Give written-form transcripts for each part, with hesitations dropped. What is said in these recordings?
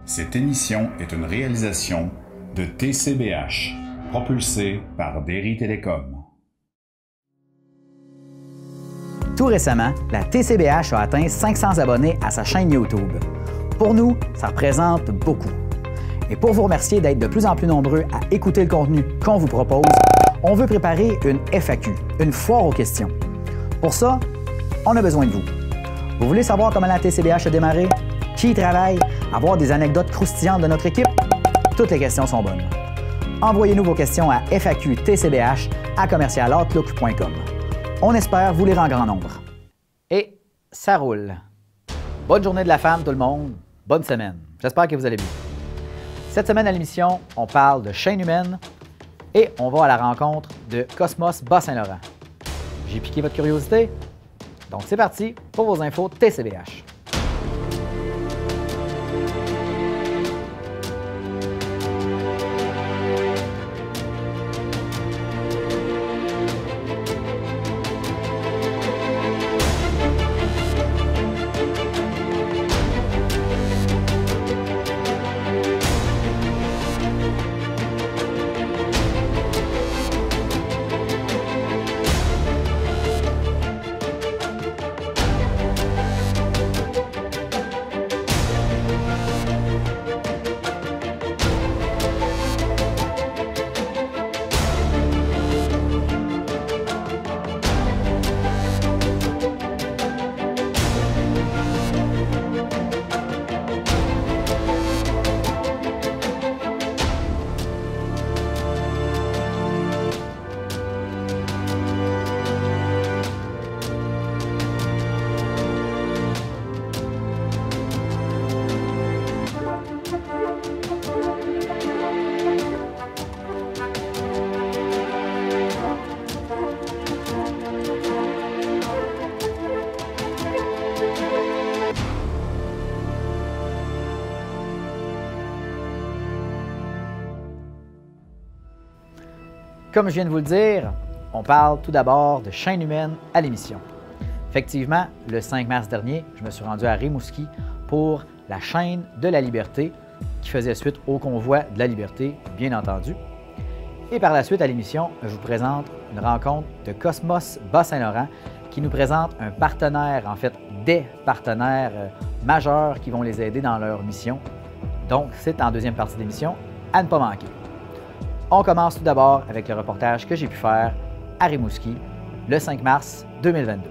Cette émission est une réalisation de TCBH, propulsée par Derry Télécom. Tout récemment, la TCBH a atteint 500 abonnés à sa chaîne YouTube. Pour nous, ça représente beaucoup. Et pour vous remercier d'être de plus en plus nombreux à écouter le contenu qu'on vous propose, on veut préparer une FAQ, une foire aux questions. Pour ça, on a besoin de vous. Vous voulez savoir comment la TCBH a démarré? Qui y travaille? Avoir des anecdotes croustillantes de notre équipe? Toutes les questions sont bonnes. Envoyez-nous vos questions à faqtcbh@commercialoutlook.com. On espère vous lire en grand nombre. Et ça roule. Bonne journée de la femme, tout le monde. Bonne semaine. J'espère que vous allez bien. Cette semaine à l'émission, on parle de chaîne humaine et on va à la rencontre de Cosmos Bas-Saint-Laurent. J'ai piqué votre curiosité? Donc c'est parti pour vos infos TCBH. Comme je viens de vous le dire, on parle tout d'abord de chaîne humaine à l'émission. Effectivement, le 5 mars dernier, je me suis rendu à Rimouski pour la chaîne de la Liberté qui faisait suite au convoi de la Liberté, bien entendu. Et par la suite à l'émission, je vous présente une rencontre de Cosmos Bas-Saint-Laurent qui nous présente un partenaire, en fait des partenaires majeurs qui vont les aider dans leur mission. Donc, c'est en deuxième partie d'émission à ne pas manquer. On commence tout d'abord avec le reportage que j'ai pu faire à Rimouski le 5 mars 2022.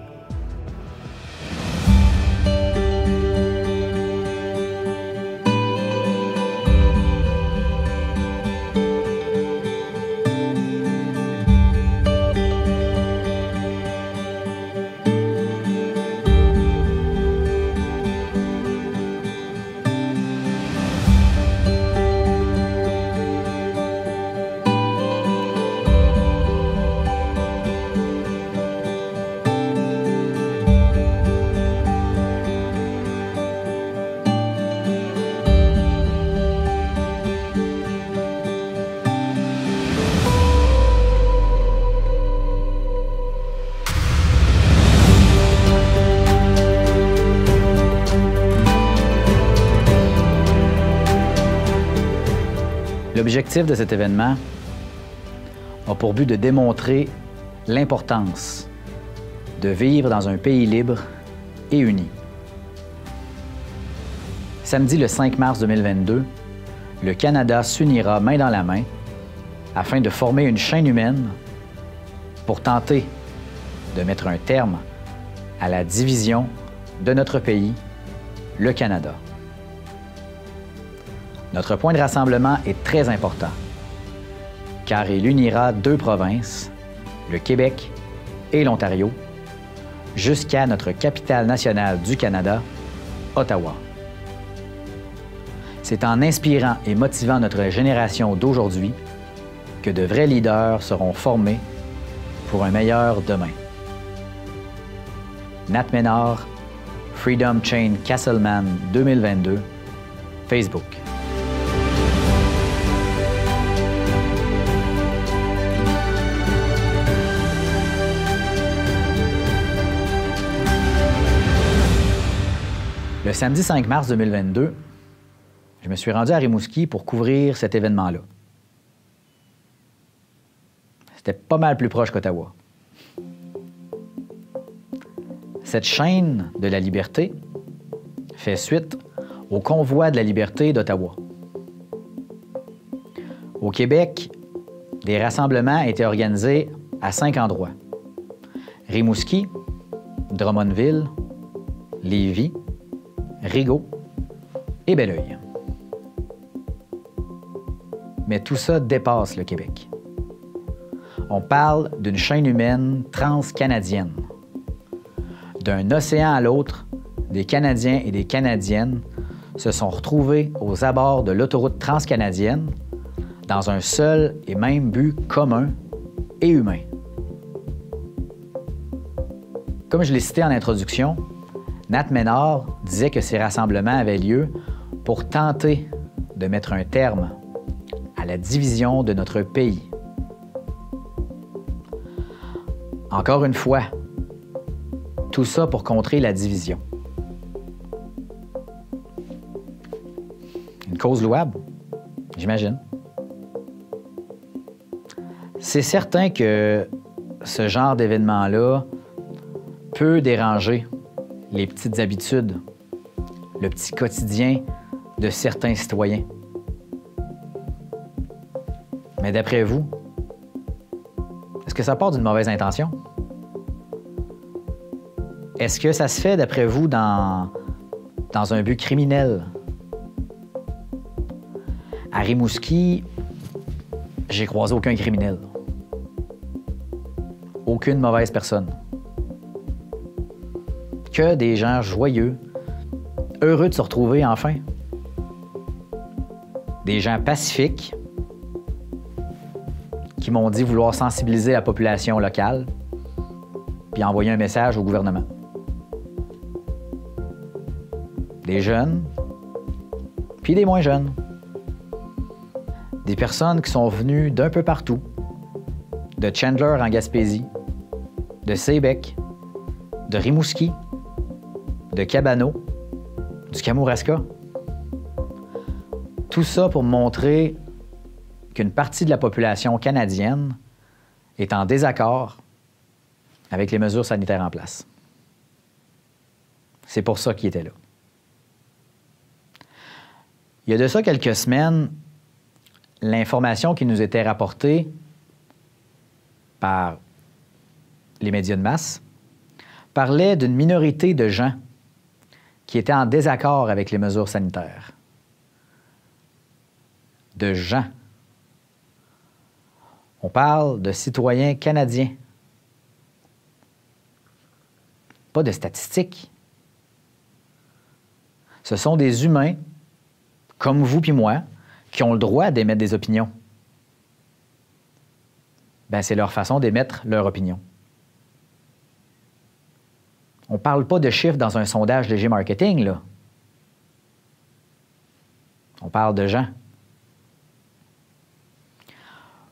L'objectif de cet événement a pour but de démontrer l'importance de vivre dans un pays libre et uni. Samedi le 5 mars 2022, le Canada s'unira main dans la main afin de former une chaîne humaine pour tenter de mettre un terme à la division de notre pays, le Canada. Notre point de rassemblement est très important, car il unira deux provinces, le Québec et l'Ontario, jusqu'à notre capitale nationale du Canada, Ottawa. C'est en inspirant et motivant notre génération d'aujourd'hui que de vrais leaders seront formés pour un meilleur demain. Nat Ménard, Freedom Chain Castleman 2022, Facebook. Le samedi 5 mars 2022, je me suis rendu à Rimouski pour couvrir cet événement-là. C'était pas mal plus proche qu'Ottawa. Cette chaîne de la liberté fait suite au convoi de la liberté d'Ottawa. Au Québec, des rassemblements étaient organisés à 5 endroits. Rimouski, Drummondville, Lévis, Rigaud et Belleuil. Mais tout ça dépasse le Québec. On parle d'une chaîne humaine transcanadienne. D'un océan à l'autre, des Canadiens et des Canadiennes se sont retrouvés aux abords de l'autoroute transcanadienne dans un seul et même but commun et humain. Comme je l'ai cité en introduction, Nat Ménard disait que ces rassemblements avaient lieu pour tenter de mettre un terme à la division de notre pays. Encore une fois, tout ça pour contrer la division. Une cause louable, j'imagine. C'est certain que ce genre d'événement-là peut déranger les petites habitudes, le petit quotidien de certains citoyens. Mais d'après vous, est-ce que ça part d'une mauvaise intention? Est-ce que ça se fait, d'après vous, dans un but criminel? À Rimouski, j'ai croisé aucun criminel. Aucune mauvaise personne. Que des gens joyeux, heureux de se retrouver enfin. Des gens pacifiques qui m'ont dit vouloir sensibiliser la population locale puis envoyer un message au gouvernement. Des jeunes, puis des moins jeunes. Des personnes qui sont venues d'un peu partout, de Chandler en Gaspésie, de Sébec, de Rimouski, de Cabano, du Kamouraska. Tout ça pour montrer qu'une partie de la population canadienne est en désaccord avec les mesures sanitaires en place. C'est pour ça qu'ils étaient là. Il y a de ça quelques semaines, l'information qui nous était rapportée par les médias de masse parlait d'une minorité de gens qui étaient en désaccord avec les mesures sanitaires. De gens. On parle de citoyens canadiens. Pas de statistiques. Ce sont des humains, comme vous puis moi, qui ont le droit d'émettre des opinions. Ben, c'est leur façon d'émettre leur opinion. On ne parle pas de chiffres dans un sondage léger marketing, là. On parle de gens.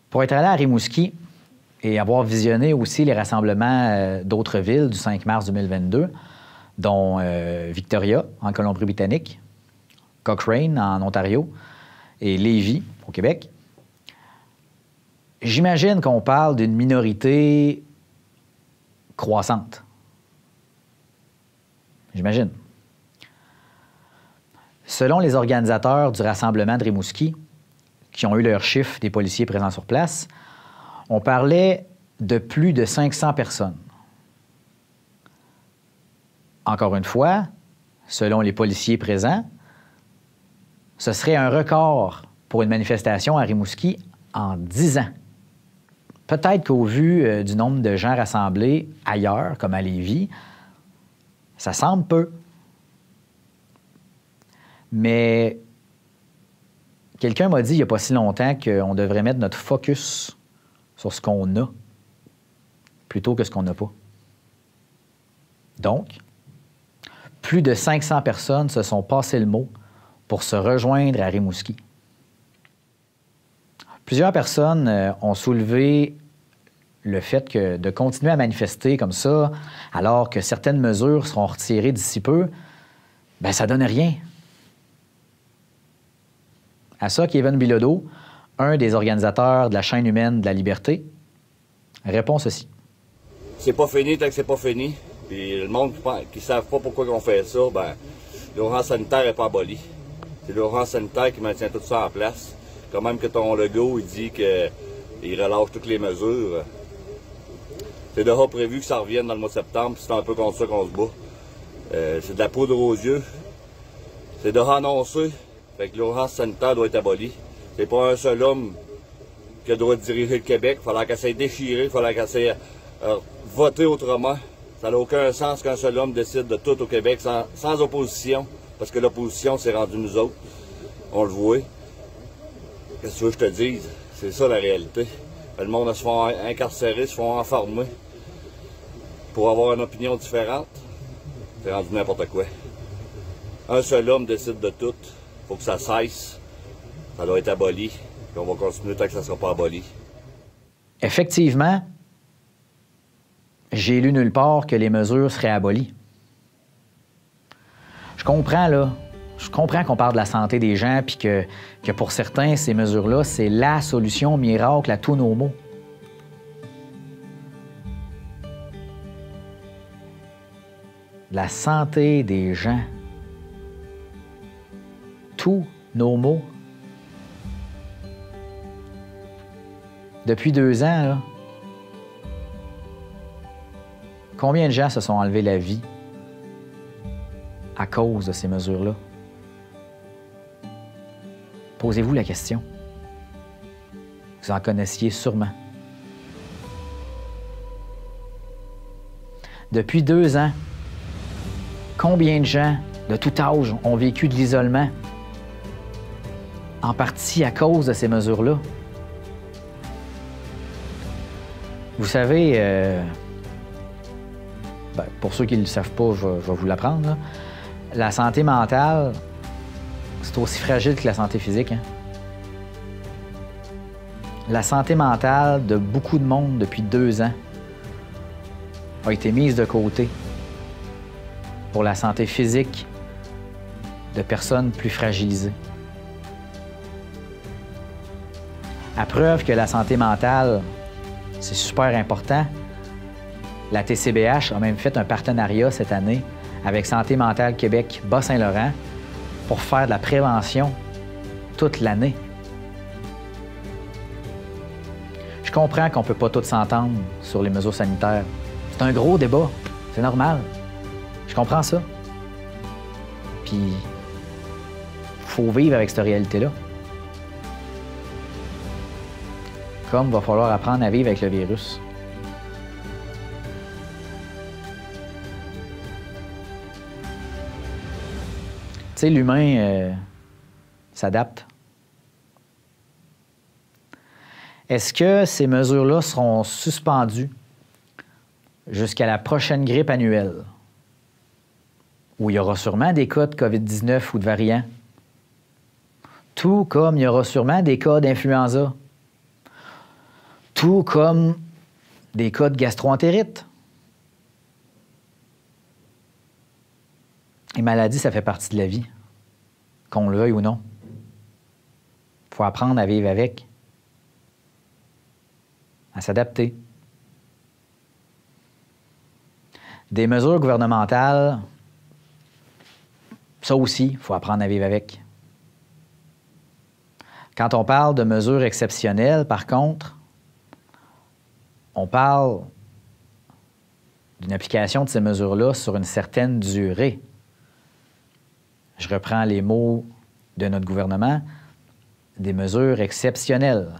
Pour être allé à Rimouski et avoir visionné aussi les rassemblements d'autres villes du 5 mars 2022, dont Victoria, en Colombie-Britannique, Cochrane, en Ontario, et Lévis, au Québec, j'imagine qu'on parle d'une minorité croissante. J'imagine. Selon les organisateurs du rassemblement de Rimouski, qui ont eu leur chiffre des policiers présents sur place, on parlait de plus de 500 personnes. Encore une fois, selon les policiers présents, ce serait un record pour une manifestation à Rimouski en 10 ans. Peut-être qu'au vu du nombre de gens rassemblés ailleurs, comme à Lévis, ça semble peu. Mais quelqu'un m'a dit il n'y a pas si longtemps qu'on devrait mettre notre focus sur ce qu'on a plutôt que ce qu'on n'a pas. Donc, plus de 500 personnes se sont passé le mot pour se rejoindre à Rimouski. Plusieurs personnes ont soulevé le fait que de continuer à manifester comme ça, alors que certaines mesures seront retirées d'ici peu, bien, ça ne donne rien. À ça, Kevin Bilodeau, un des organisateurs de la chaîne humaine de la liberté, répond ceci. C'est pas fini tant que c'est pas fini. Puis le monde qui ne savent pas pourquoi on fait ça, ben l'urgence sanitaire n'est pas abolie. C'est l'urgence sanitaire qui maintient tout ça en place. Quand même que ton Legault, il dit qu'il relâche toutes les mesures. C'est déjà prévu que ça revienne dans le mois de septembre, c'est un peu contre ça qu'on se bat. C'est de la poudre aux yeux. C'est déjà annoncé. Fait que l'urgence sanitaire doit être abolie. C'est pas un seul homme qui doit diriger le Québec. Il fallait qu'elle s'aille déchirer, il fallait qu'elle s'aille voter autrement. Ça n'a aucun sens qu'un seul homme décide de tout au Québec sans opposition. Parce que l'opposition, c'est rendu nous autres. On le voit. Qu'est-ce que tu veux que je te dise? C'est ça la réalité. Le monde se font incarcérer, se font enfermer pour avoir une opinion différente. C'est rendu n'importe quoi. Un seul homme décide de tout. Faut que ça cesse. Ça doit être aboli. Puis on va continuer tant que ça ne sera pas aboli. Effectivement, j'ai lu nulle part que les mesures seraient abolies. Je comprends, là. Je comprends qu'on parle de la santé des gens puis que pour certains, ces mesures-là, c'est la solution miracle à tous nos maux. La santé des gens. Tous nos maux. Depuis 2 ans, là, combien de gens se sont enlevés la vie à cause de ces mesures-là? Posez-vous la question. Vous en connaissiez sûrement. Depuis 2 ans, combien de gens de tout âge ont vécu de l'isolement? En partie à cause de ces mesures-là. Vous savez, pour ceux qui ne le savent pas, je vais vous l'apprendre, là. La santé mentale, c'est aussi fragile que la santé physique. Hein? La santé mentale de beaucoup de monde depuis 2 ans a été mise de côté pour la santé physique de personnes plus fragilisées. À preuve que la santé mentale, c'est super important, la TCBH a même fait un partenariat cette année avec Santé mentale Québec Bas-Saint-Laurent pour faire de la prévention toute l'année. Je comprends qu'on ne peut pas tous s'entendre sur les mesures sanitaires. C'est un gros débat, c'est normal. Je comprends ça. Puis, il faut vivre avec cette réalité-là. Comme il va falloir apprendre à vivre avec le virus. Tu sais, l'humain s'adapte. Est-ce que ces mesures-là seront suspendues jusqu'à la prochaine grippe annuelle, où il y aura sûrement des cas de COVID-19 ou de variants, tout comme il y aura sûrement des cas d'influenza, tout comme des cas de gastro-entérite? Les maladies, ça fait partie de la vie, qu'on le veuille ou non. Il faut apprendre à vivre avec, à s'adapter. Des mesures gouvernementales, ça aussi, il faut apprendre à vivre avec. Quand on parle de mesures exceptionnelles, par contre, on parle d'une application de ces mesures-là sur une certaine durée. Je reprends les mots de notre gouvernement, des mesures exceptionnelles.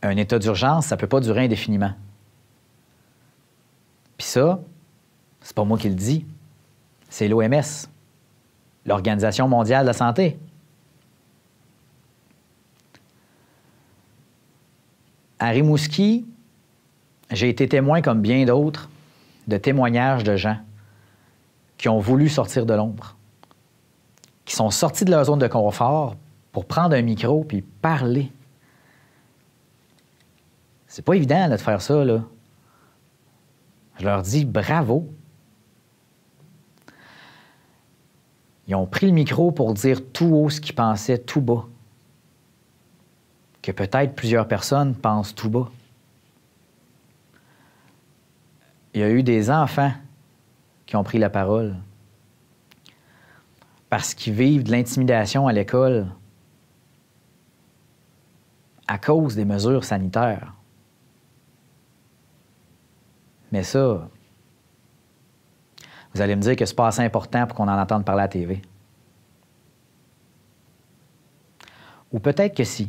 Un état d'urgence, ça ne peut pas durer indéfiniment. Puis ça, c'est pas moi qui le dis, c'est l'OMS, l'Organisation mondiale de la santé. À Rimouski, j'ai été témoin, comme bien d'autres, de témoignages de gens qui ont voulu sortir de l'ombre, qui sont sortis de leur zone de confort pour prendre un micro puis parler. C'est pas évident là, de faire ça, là. Je leur dis bravo. Ils ont pris le micro pour dire tout haut ce qu'ils pensaient tout bas. Que peut-être plusieurs personnes pensent tout bas. Il y a eu des enfants qui ont pris la parole parce qu'ils vivent de l'intimidation à l'école à cause des mesures sanitaires. Mais ça, vous allez me dire que c'est pas assez important pour qu'on en entende parler à la TV. Ou peut-être que si.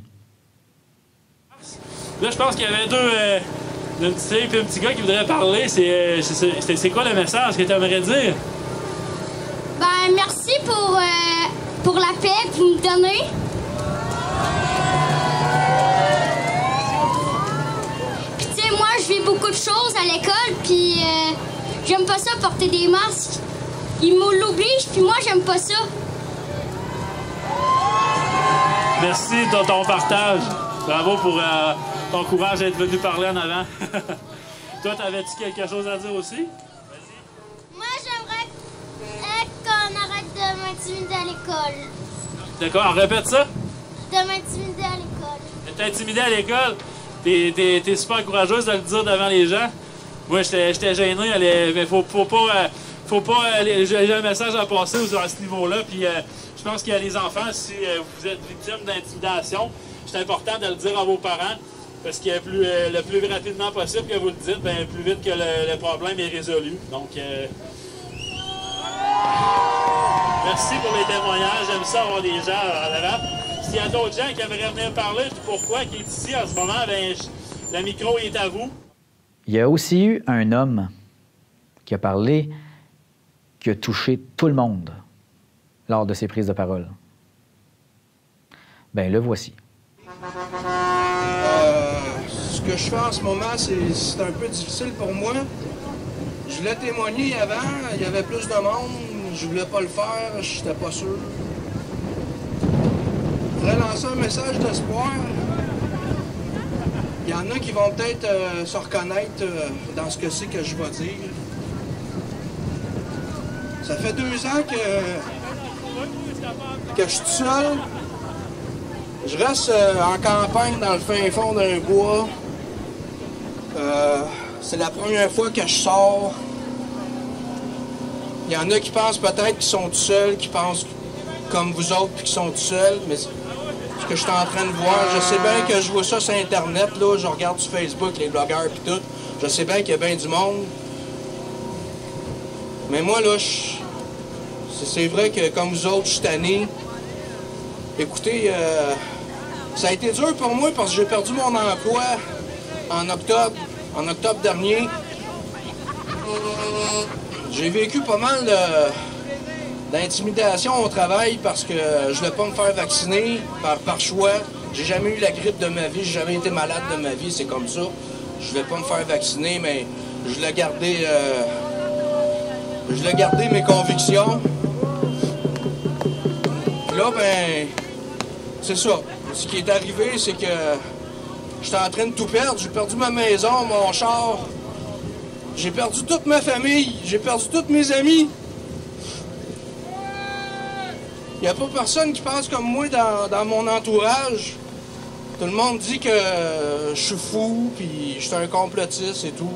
Là, je pense qu'il y avait une petite fille et un petit gars qui voudraient parler. C'est quoi le message que tu aimerais dire? Ben, merci pour la paix que vous me donnez. Puis, tu sais, moi, je vis beaucoup de choses à l'école, puis j'aime pas ça porter des masques. Ils me l'obligent, puis moi, j'aime pas ça. Merci de ton partage. Bravo pour ton courage d'être venu parler en avant. Toi, t'avais-tu quelque chose à dire aussi? Moi, j'aimerais qu'on arrête de m'intimider à l'école. D'accord, répète ça. De m'intimider à l'école. T'es intimidé à l'école. T'es super courageuse de le dire devant les gens. Moi, j'étais gêné. Mais faut pas j'ai un message à passer à ce niveau-là. Puis je pense qu'il y a les enfants, si vous êtes victime d'intimidation, c'est important de le dire à vos parents. Parce que le plus rapidement possible que vous le dites, bien, plus vite que le problème est résolu. Donc, merci pour les témoignages. J'aime ça avoir des gens en avant. S'il y a d'autres gens qui aimeraient venir parler du pourquoi qui est ici en ce moment, bien, le micro est à vous. Il y a aussi eu un homme qui a parlé, qui a touché tout le monde lors de ses prises de parole. Bien, le voici. Ce que je fais en ce moment, c'est un peu difficile pour moi. Je voulais témoigner avant, il y avait plus de monde, je voulais pas le faire, j'étais pas sûr. Je voudrais lancer un message d'espoir. Il y en a qui vont peut-être se reconnaître dans ce que c'est que je vais dire. Ça fait 2 ans que je suis tout seul. Je reste en campagne dans le fin fond d'un bois. C'est la première fois que je sors. Il y en a qui pensent peut-être qu'ils sont tout seuls, qui pensent comme vous autres puis qu'ils sont tout seuls, mais ce que je suis en train de voir, je sais bien que je vois ça sur Internet, là, je regarde sur Facebook, les blogueurs puis tout. Je sais bien qu'il y a bien du monde. Mais moi, là, c'est vrai que comme vous autres, je suis tanné. Écoutez, ça a été dur pour moi parce que j'ai perdu mon emploi en octobre dernier. J'ai vécu pas mal d'intimidation au travail parce que je voulais pas me faire vacciner par choix. J'ai jamais eu la grippe de ma vie, j'ai jamais été malade de ma vie, c'est comme ça. Je voulais pas me faire vacciner, mais je voulais garder mes convictions. Puis là, ben, c'est ça. Ce qui est arrivé, c'est que j'étais en train de tout perdre. J'ai perdu ma maison, mon char. J'ai perdu toute ma famille. J'ai perdu tous mes amis. Il n'y a pas personne qui pense comme moi dans mon entourage. Tout le monde dit que je suis fou, puis je suis un complotiste et tout.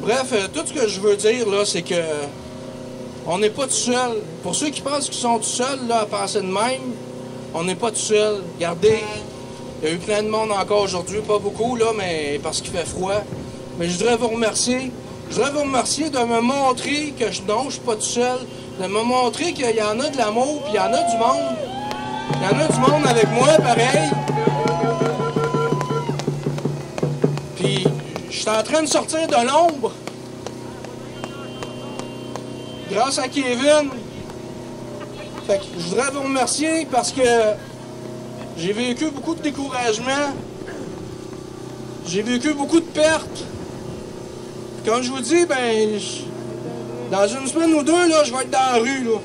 Bref, tout ce que je veux dire, là, c'est que on n'est pas tout seul. Pour ceux qui pensent qu'ils sont tout seuls, là, à penser de même, on n'est pas tout seul. Regardez, il y a eu plein de monde encore aujourd'hui, pas beaucoup, là, mais parce qu'il fait froid. Mais je voudrais vous remercier. Je voudrais vous remercier de me montrer que non, je suis pas tout seul. De me montrer qu'il y en a de l'amour, puis il y en a du monde. Il y en a du monde avec moi, pareil. Puis, je suis en train de sortir de l'ombre. Grâce à Kevin. Fait que je voudrais vous remercier parce que j'ai vécu beaucoup de découragement. J'ai vécu beaucoup de pertes. Comme je vous dis, ben, dans une semaine ou deux, là, je vais être dans la rue, là.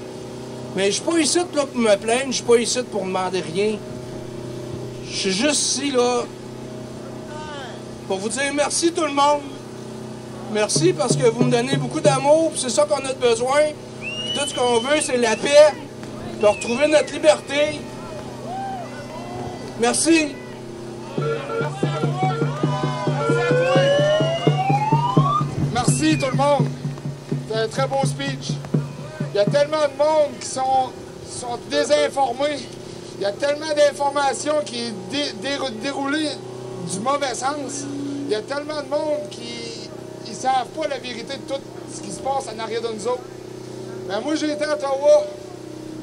Mais je suis pas ici là, pour me plaindre, je suis pas ici pour demander rien. Je suis juste ici, là, pour vous dire merci tout le monde. Merci parce que vous me donnez beaucoup d'amour, c'est ça qu'on a besoin. tout ce qu'on veut, c'est la paix, de retrouver notre liberté. Merci. Merci tout le monde. C'est un très beau speech. Il y a tellement de monde qui sont désinformés. Il y a tellement d'informations qui est déroulée du mauvais sens. Il y a tellement de monde qui ne savent pas la vérité de tout ce qui se passe en arrière de nous autres. Ben moi, j'ai été à Ottawa.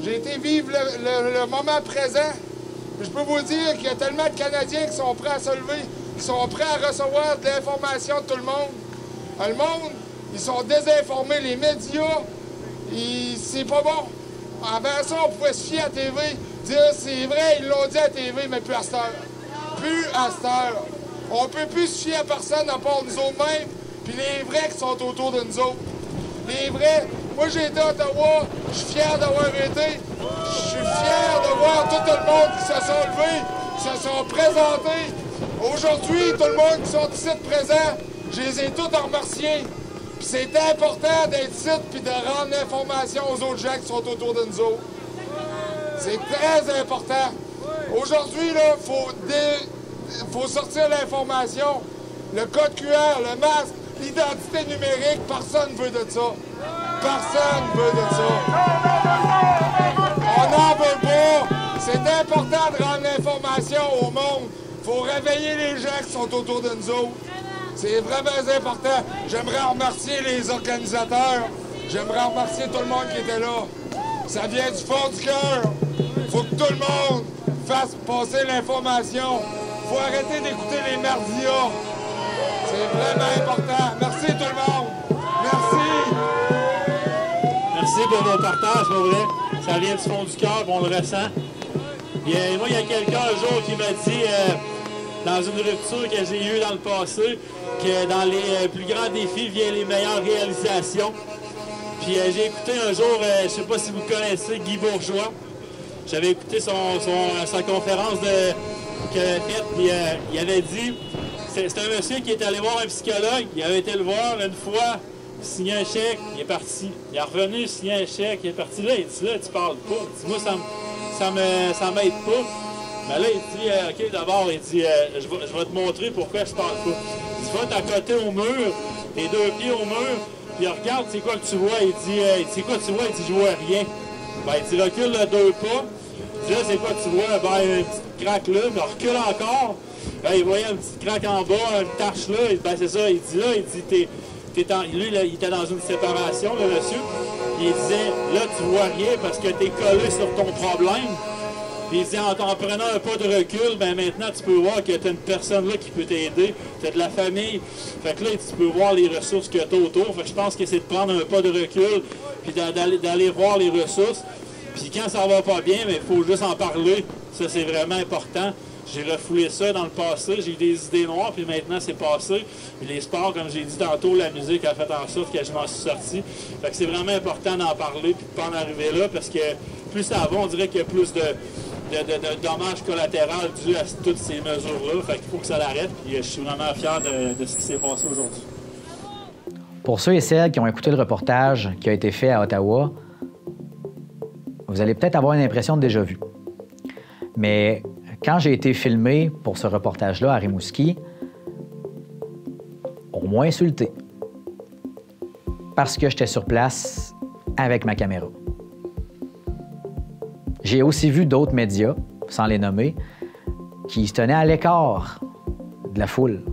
J'ai été vivre le moment présent. Je peux vous dire qu'il y a tellement de Canadiens qui sont prêts à se lever, qui sont prêts à recevoir de l'information de tout le monde. Le monde, ils sont désinformés. Les médias, c'est pas bon. Avant ça, on pouvait se fier à la TV, dire c'est vrai, ils l'ont dit à la TV, mais plus à cette heure. Plus à cette heure. On peut plus se fier à personne à part nous autres mêmes, puis les vrais qui sont autour de nous autres. Les vrais. Moi, j'ai été à Ottawa, je suis fier d'avoir été. Je suis fier de voir tout le monde qui se sont levés, qui se sont présentés. Aujourd'hui, tout le monde qui sont ici présents, je les ai tous remerciés. Puis c'est important d'être ici puis de rendre l'information aux autres gens qui sont autour de nous autres. C'est très important. Aujourd'hui, là, faut sortir l'information. Le code QR, le masque, l'identité numérique, personne ne veut de ça. Personne ne veut de ça. On n'en veut pas. C'est important de rendre l'information au monde. Il faut réveiller les gens qui sont autour de nous autres. C'est vraiment important. J'aimerais remercier les organisateurs. J'aimerais remercier tout le monde qui était là. Ça vient du fond du cœur. Il faut que tout le monde fasse passer l'information. Il faut arrêter d'écouter les merdias. C'est vraiment important. Merci tout le monde. Merci. Merci pour vos partages, pour vrai. Ça vient du fond du cœur, on le ressent. Moi, il y a quelqu'un un jour qui m'a dit, dans une rupture que j'ai eue dans le passé, que dans les plus grands défis viennent les meilleures réalisations. Puis j'ai écouté un jour, je ne sais pas si vous connaissez Guy Bourgeois. J'avais écouté sa conférence qu'il avait faite, puis il avait dit, c'est un monsieur qui est allé voir un psychologue, il avait été le voir une fois, signé un chèque, il est parti. Il est revenu, signé un chèque, il est parti. Là, il dit, là, tu parles pas. Il dit, moi, ça m'aide pas. Mais là, il dit, OK, d'abord, il dit, je vais te montrer pourquoi je parle pas. Il dit, va t'accoter au mur, tes deux pieds au mur, puis regarde, c'est quoi que tu vois. Il dit, c'est quoi que tu vois? Il dit, je vois rien. Ben, il dit, recule le deux pas. Il dit, là, c'est quoi que tu vois? Ben, une petite craque là, puis recule encore. Là, il voyait une petite craque en bas, une tache là. Ben, c'est ça, il dit, là, il dit, lui, là, il était dans une séparation, le monsieur. Il disait, là, tu vois rien parce que tu es collé sur ton problème. Puis il disait, en prenant un pas de recul, ben maintenant, tu peux voir que tu as une personne là qui peut t'aider. Tu as de la famille. Fait que là, tu peux voir les ressources que tu as autour. Fait que je pense que c'est de prendre un pas de recul, puis d'aller voir les ressources. Puis quand ça va pas bien, il faut juste en parler. Ça, c'est vraiment important. J'ai refoulé ça dans le passé, j'ai eu des idées noires, puis maintenant c'est passé. Et les sports, comme j'ai dit tantôt, la musique a fait en sorte que je m'en suis sorti. Fait que c'est vraiment important d'en parler, puis de pas en arriver là, parce que plus ça va, on dirait qu'il y a plus de dommages collatéraux dus à toutes ces mesures-là. Fait qu'il faut que ça l'arrête, puis je suis vraiment fier de ce qui s'est passé aujourd'hui. Pour ceux et celles qui ont écouté le reportage qui a été fait à Ottawa, vous allez peut-être avoir une impression de déjà-vu. Mais quand j'ai été filmé pour ce reportage-là à Rimouski, on m'a insulté parce que j'étais sur place avec ma caméra. J'ai aussi vu d'autres médias, sans les nommer, qui se tenaient à l'écart de la foule.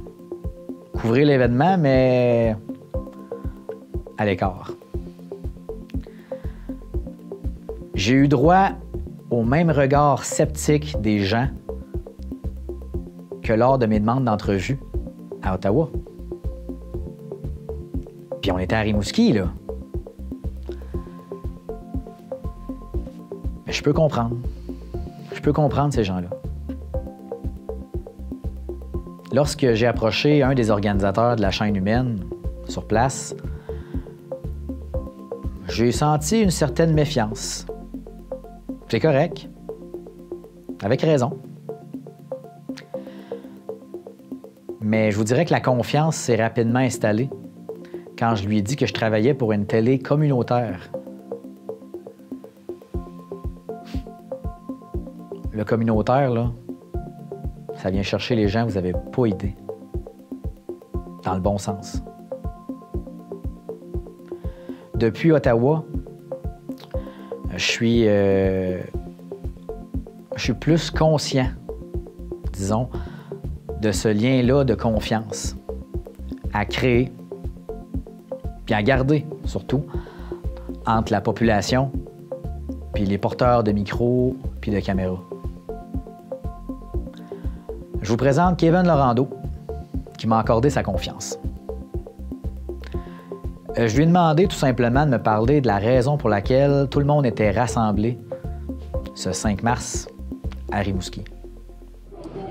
Couvrir l'événement, mais à l'écart. J'ai eu droit au même regard sceptique des gens que lors de mes demandes d'entrevue à Ottawa. Puis on était à Rimouski, là. Mais je peux comprendre. Je peux comprendre ces gens-là. Lorsque j'ai approché un des organisateurs de la chaîne humaine sur place, j'ai senti une certaine méfiance. C'est correct. Avec raison. Mais je vous dirais que la confiance s'est rapidement installée quand je lui ai dit que je travaillais pour une télé communautaire le communautaire, là, ça vient chercher les gens, vous n'avez pas idée. Dans le bon sens. Depuis Ottawa, je suis plus conscient, disons, de ce lien-là de confiance à créer, puis à garder, surtout, entre la population puis les porteurs de micros puis de caméras. Je vous présente Kevin Lorando, qui m'a accordé sa confiance. Je lui ai demandé tout simplement de me parler de la raison pour laquelle tout le monde était rassemblé ce 5 mars à Rimouski.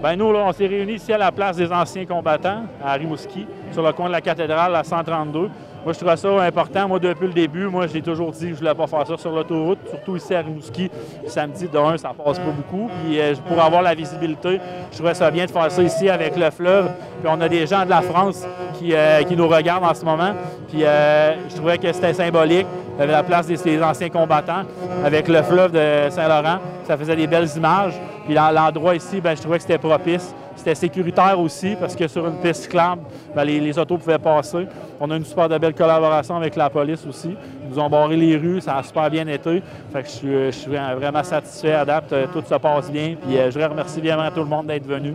Bien, nous, là, on s'est réunis ici à la place des anciens combattants, à Rimouski, sur le coin de la cathédrale, à 132. Moi, je trouve ça important. Moi, depuis le début, moi, j'ai toujours dit que je ne voulais pas faire ça sur l'autoroute, surtout ici à Rimouski. Samedi, de 1, ça passe pas beaucoup. Puis, pour avoir la visibilité, je trouvais ça bien de faire ça ici avec le fleuve. Puis, on a des gens de la France qui nous regardent en ce moment. Puis, je trouvais que c'était symbolique. Il y avait la place des anciens combattants avec le fleuve de Saint-Laurent. Ça faisait des belles images. Puis, l'endroit ici, bien, je trouvais que c'était propice. C'était sécuritaire aussi parce que sur une piste cyclable, bien, les autos pouvaient passer. On a une super belle collaboration avec la police aussi. Ils nous ont barré les rues, ça a super bien été. Fait que je suis vraiment satisfait à date. Tout se passe bien. Puis je voudrais remercier vraiment tout le monde d'être venu.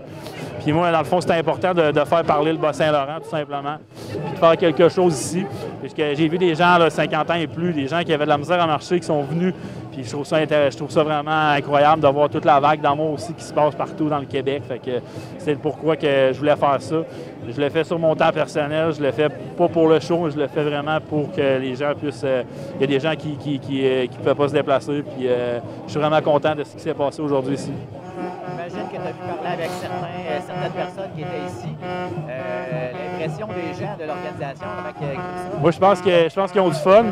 Puis moi, dans le fond, c'était important de faire parler le Bas-Saint-Laurent, tout simplement. Puis de faire quelque chose ici. Puisque j'ai vu des gens, là, 50 ans et plus, des gens qui avaient de la misère à marcher, qui sont venus. Puis je trouve ça vraiment incroyable de voir toute la vague d'amour aussi qui se passe partout dans le Québec. Fait que c'est pourquoi que je voulais faire ça. Je l'ai fait sur mon temps personnel, je l'ai fait pas pour le show, je le fais vraiment pour que les gens puissent... Il y a des gens qui ne peuvent pas se déplacer, puis je suis vraiment content de ce qui s'est passé aujourd'hui ici. J'imagine que tu as pu parler avec certaines personnes qui étaient ici. L'impression des gens de l'organisation, moi, je pense qu'ils ont du fun.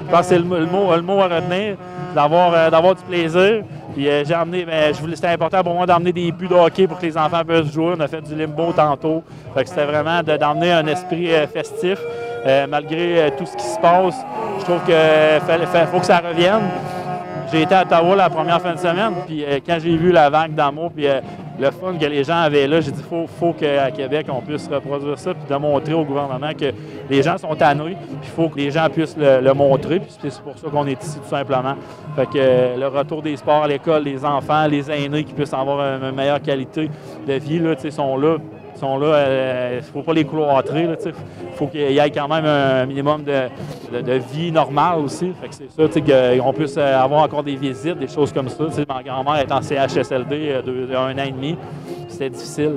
Je pense que c'est le mot à retenir, d'avoir du plaisir. Puis j'ai amené, c'était important pour moi d'emmener des buts de hockey pour que les enfants puissent jouer. On a fait du limbo tantôt. Fait que c'était vraiment d'emmener un esprit festif. Malgré tout ce qui se passe, je trouve qu'il faut que ça revienne. J'ai été à Ottawa la première fin de semaine, puis quand j'ai vu la vague d'amour, puis le fun que les gens avaient là, j'ai dit faut qu'à Québec, on puisse reproduire ça, puis démontrer au gouvernement que les gens sont tannés, puis il faut que les gens puissent le montrer, puis c'est pour ça qu'on est ici, tout simplement. Fait que le retour des sports à l'école, les enfants, les aînés qui puissent avoir une meilleure qualité de vie, là, sont là. Il ne faut pas les cloîtrer. Il faut qu'il y ait quand même un minimum de vie normale aussi. Fait que c'est ça, qu'on puisse avoir encore des visites, des choses comme ça. Ma grand-mère est en CHSLD de 1 an et demi. C'était difficile.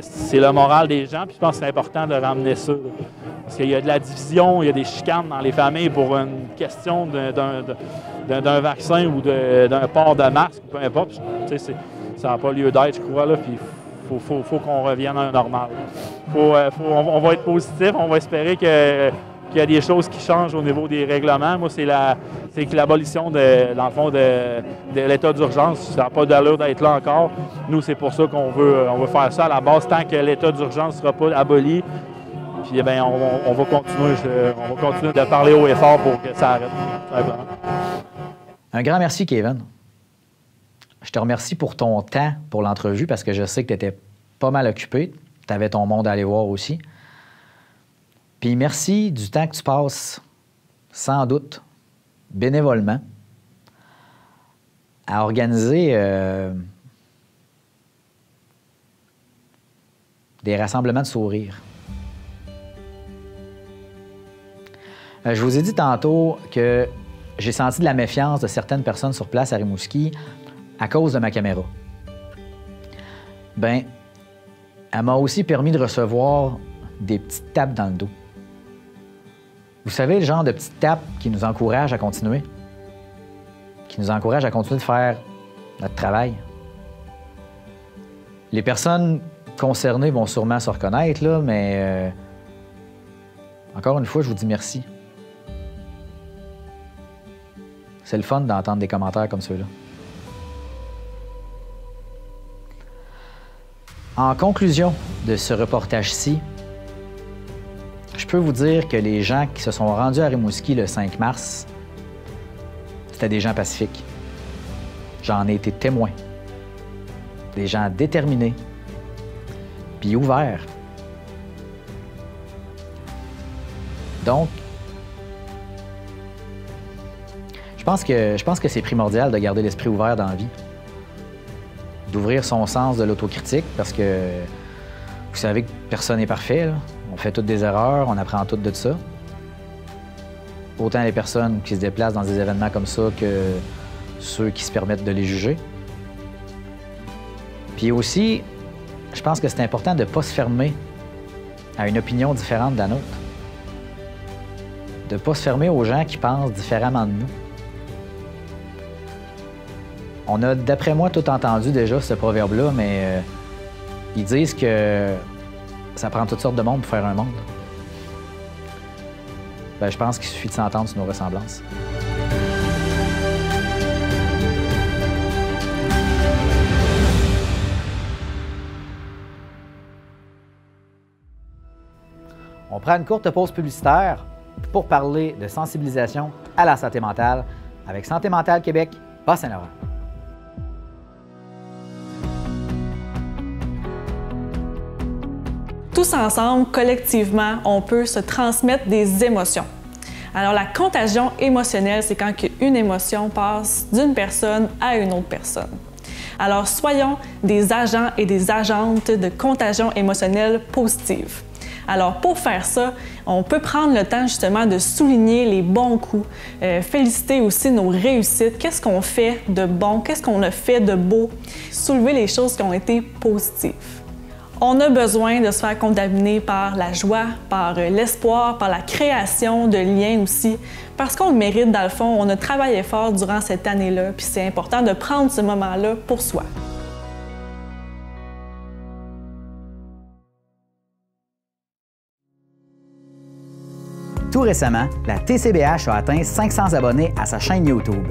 C'est le moral des gens. Puis je pense que c'est important de ramener ça. Là. Parce qu'il y a de la division, il y a des chicanes dans les familles pour une question d'un vaccin ou d'un port de masque, peu importe. Ça n'a pas lieu d'être, je crois. Là, puis faut qu'on revienne à un normal. On va être positif, on va espérer qu'il y a des choses qui changent au niveau des règlements. Moi, c'est l'abolition, dans le fond, de l'état d'urgence. Ça n'a pas d'allure d'être là encore. Nous, c'est pour ça qu'on veut faire ça à la base. Tant que l'état d'urgence ne sera pas aboli, puis bien, on va continuer de parler haut et fort pour que ça arrête, tout simplement. Un grand merci, Kevin. Je te remercie pour ton temps pour l'entrevue parce que je sais que tu étais pas mal occupé. Tu avais ton monde à aller voir aussi. Puis merci du temps que tu passes, sans doute, bénévolement, à organiser des rassemblements de sourires. Je vous ai dit tantôt que j'ai senti de la méfiance de certaines personnes sur place à Rimouski à cause de ma caméra. Bien, elle m'a aussi permis de recevoir des petites tapes dans le dos. Vous savez, le genre de petites tapes qui nous encouragent à continuer, qui nous encouragent à continuer de faire notre travail. Les personnes concernées vont sûrement se reconnaître, là, mais encore une fois, je vous dis merci. C'est le fun d'entendre des commentaires comme ceux-là. En conclusion de ce reportage-ci, je peux vous dire que les gens qui se sont rendus à Rimouski le 5 mars, c'était des gens pacifiques. J'en ai été témoin. des gens déterminés, puis ouverts. Donc, je pense que c'est primordial de garder l'esprit ouvert dans la vie, d'ouvrir son sens de l'autocritique, parce que vous savez que personne n'est parfait, là. On fait toutes des erreurs, on apprend toutes de ça. Autant les personnes qui se déplacent dans des événements comme ça que ceux qui se permettent de les juger. Puis aussi, je pense que c'est important de ne pas se fermer à une opinion différente de la nôtre. De ne pas se fermer aux gens qui pensent différemment de nous. On a, d'après moi, tout entendu déjà ce proverbe-là, mais ils disent que ça prend toutes sortes de monde pour faire un monde. Ben, je pense qu'il suffit de s'entendre sur nos ressemblances. On prend une courte pause publicitaire pour parler de sensibilisation à la santé mentale avec Santé mentale Québec, Bas-Saint-Laurent. Tous ensemble, collectivement, on peut se transmettre des émotions. Alors, la contagion émotionnelle, c'est quand une émotion passe d'une personne à une autre personne. Alors, soyons des agents et des agentes de contagion émotionnelle positive. Alors, pour faire ça, on peut prendre le temps justement de souligner les bons coups, féliciter aussi nos réussites, qu'est-ce qu'on fait de bon, qu'est-ce qu'on a fait de beau, soulever les choses qui ont été positives. On a besoin de se faire contaminer par la joie, par l'espoir, par la création de liens aussi, parce qu'on le mérite dans le fond, on a travaillé fort durant cette année-là, puis c'est important de prendre ce moment-là pour soi. Tout récemment, la TCBH a atteint 500 abonnés à sa chaîne YouTube.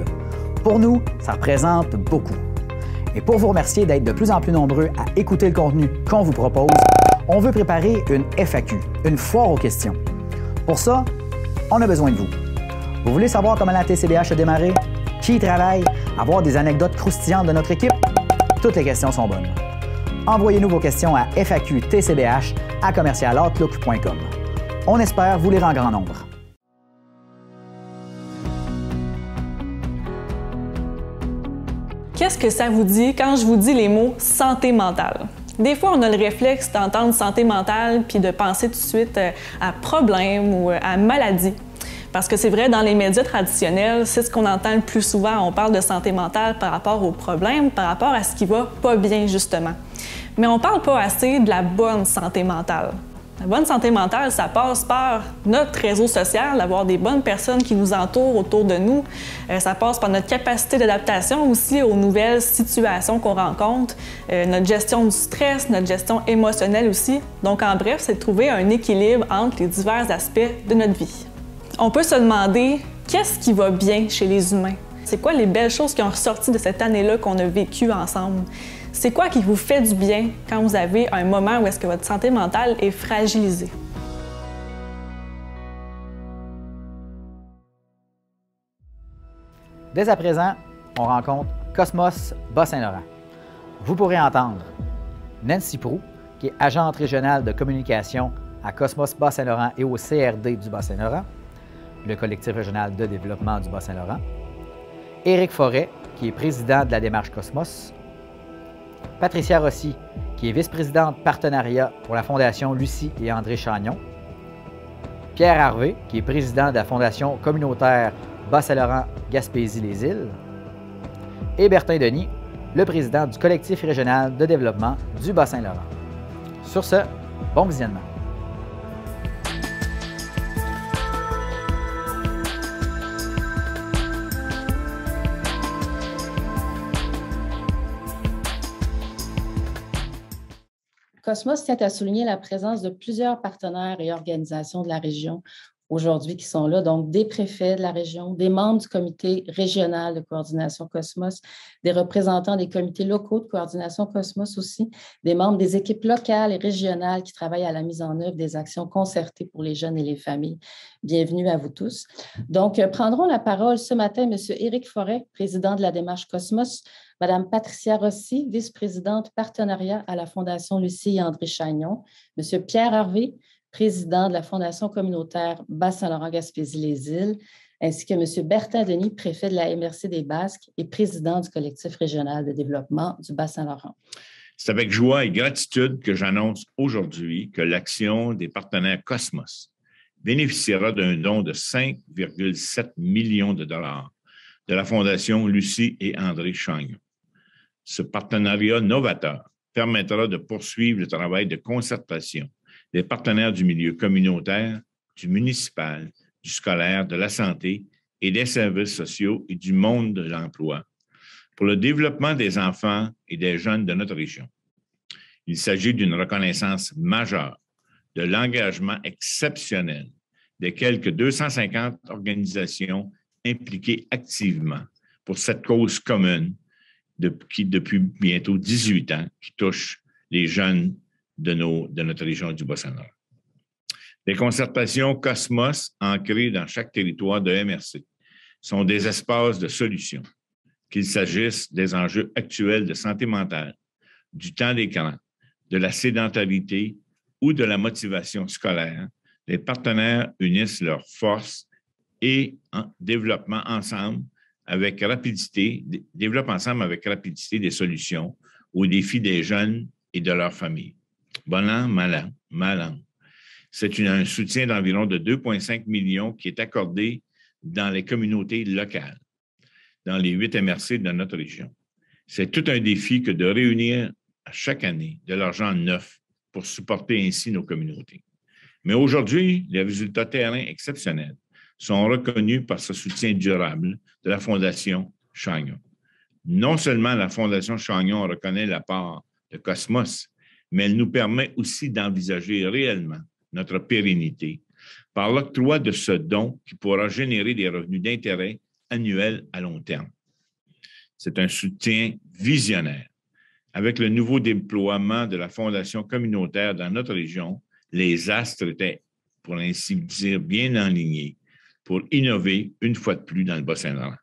Pour nous, ça représente beaucoup. Et pour vous remercier d'être de plus en plus nombreux à écouter le contenu qu'on vous propose, on veut préparer une FAQ, une foire aux questions. Pour ça, on a besoin de vous. Vous voulez savoir comment la TCBH a démarré? Qui y travaille? Avoir des anecdotes croustillantes de notre équipe? Toutes les questions sont bonnes. Envoyez-nous vos questions à faqtcbh@commercialoutlook.com. On espère vous lire en grand nombre. Qu'est-ce que ça vous dit quand je vous dis les mots santé mentale? Des fois, on a le réflexe d'entendre santé mentale puis de penser tout de suite à problème ou à maladie. Parce que c'est vrai, dans les médias traditionnels, c'est ce qu'on entend le plus souvent. On parle de santé mentale par rapport aux problèmes, par rapport à ce qui va pas bien, justement. Mais on parle pas assez de la bonne santé mentale. La bonne santé mentale, ça passe par notre réseau social, d'avoir des bonnes personnes qui nous entourent autour de nous. Ça passe par notre capacité d'adaptation aussi aux nouvelles situations qu'on rencontre, notre gestion du stress, notre gestion émotionnelle aussi. Donc, en bref, c'est de trouver un équilibre entre les divers aspects de notre vie. On peut se demander qu'est-ce qui va bien chez les humains? C'est quoi les belles choses qui ont ressorti de cette année-là qu'on a vécue ensemble? C'est quoi qui vous fait du bien quand vous avez un moment où est-ce que votre santé mentale est fragilisée? Dès à présent, on rencontre Cosmos Bas-Saint-Laurent. Vous pourrez entendre Nancy Proulx, qui est agente régionale de communication à Cosmos Bas-Saint-Laurent et au CRD du Bas-Saint-Laurent, le collectif régional de développement du Bas-Saint-Laurent, Éric Forêt, qui est président de la démarche Cosmos, Patricia Rossi, qui est vice-présidente partenariat pour la Fondation Lucie et André Chagnon, Pierre Harvey, qui est président de la Fondation communautaire Bas-Saint-Laurent-Gaspésie-les-Îles, et Bertin Denis, le président du collectif régional de développement du Bas-Saint-Laurent. Sur ce, bon visionnement. Cosmos tient à souligner la présence de plusieurs partenaires et organisations de la région aujourd'hui qui sont là, donc des préfets de la région, des membres du comité régional de coordination Cosmos, des représentants des comités locaux de coordination Cosmos aussi, des membres des équipes locales et régionales qui travaillent à la mise en œuvre des actions concertées pour les jeunes et les familles. Bienvenue à vous tous. Donc, prendront la parole ce matin M. Éric Forêt, président de la démarche Cosmos, Mme Patricia Rossi, vice-présidente partenariat à la Fondation Lucie et André Chagnon, M. Pierre Harvey, président de la Fondation communautaire Bas-Saint-Laurent-Gaspésie-les-Îles, ainsi que M. Bertin Denis, préfet de la MRC des Basques et président du collectif régional de développement du Bas-Saint-Laurent. C'est avec joie et gratitude que j'annonce aujourd'hui que l'action des partenaires Cosmos bénéficiera d'un don de 5,7 millions de dollars de la Fondation Lucie et André Chagnon. Ce partenariat novateur permettra de poursuivre le travail de concertation des partenaires du milieu communautaire, du municipal, du scolaire, de la santé et des services sociaux et du monde de l'emploi pour le développement des enfants et des jeunes de notre région. Il s'agit d'une reconnaissance majeure de l'engagement exceptionnel des quelques 250 organisations impliquées activement pour cette cause commune qui, depuis bientôt 18 ans, qui touche les jeunes de notre région du Bas-Saint-Laurent. Les concertations Cosmos, ancrées dans chaque territoire de MRC, sont des espaces de solutions, qu'il s'agisse des enjeux actuels de santé mentale, du temps d'écran, de la sédentarité ou de la motivation scolaire. Les partenaires unissent leurs forces et développent ensemble avec rapidité des solutions aux défis des jeunes et de leurs familles. Bon an, mal an. C'est un soutien d'environ de 2,5 millions qui est accordé dans les communautés locales, dans les 8 MRC de notre région. C'est tout un défi que de réunir à chaque année de l'argent neuf pour supporter ainsi nos communautés. Mais aujourd'hui, les résultats terrain exceptionnels sont reconnus par ce soutien durable de la Fondation Chagnon. Non seulement la Fondation Chagnon reconnaît la part de Cosmos, mais elle nous permet aussi d'envisager réellement notre pérennité par l'octroi de ce don qui pourra générer des revenus d'intérêt annuels à long terme. C'est un soutien visionnaire. Avec le nouveau déploiement de la Fondation communautaire dans notre région, les astres étaient, pour ainsi dire, bien alignés pour innover une fois de plus dans le Bas-Saint-Laurent.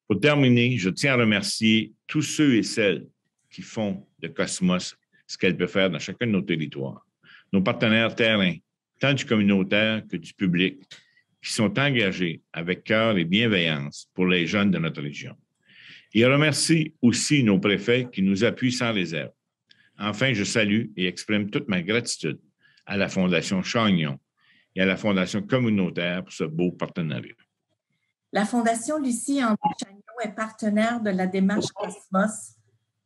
Pour terminer, je tiens à remercier tous ceux et celles qui font de Cosmos ce qu'elle peut faire dans chacun de nos territoires. Nos partenaires terrain, tant du communautaire que du public, qui sont engagés avec cœur et bienveillance pour les jeunes de notre région. Et remercie aussi nos préfets qui nous appuient sans réserve. Enfin, je salue et exprime toute ma gratitude à la Fondation Chagnon et à la Fondation communautaire pour ce beau partenariat. La Fondation Lucie et André Chagnon est partenaire de la démarche Cosmos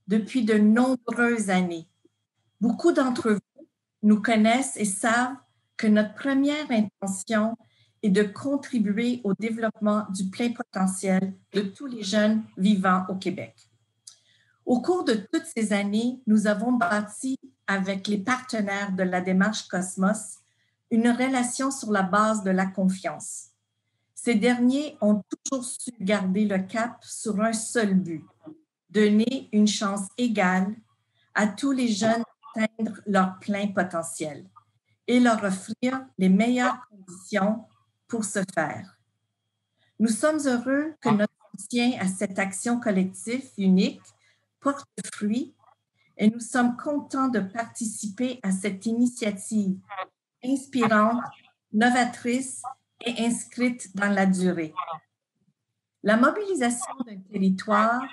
depuis de nombreuses années. Beaucoup d'entre vous nous connaissent et savent que notre première intention est de contribuer au développement du plein potentiel de tous les jeunes vivant au Québec. Au cours de toutes ces années, nous avons bâti avec les partenaires de la démarche Cosmos une relation sur la base de la confiance. Ces derniers ont toujours su garder le cap sur un seul but, donner une chance égale à tous les jeunes d'atteindre leur plein potentiel et leur offrir les meilleures conditions pour ce faire. Nous sommes heureux que notre soutien à cette action collective unique porte fruit et nous sommes contents de participer à cette initiative inspirante, novatrice et inscrite dans la durée. La mobilisation d'un territoire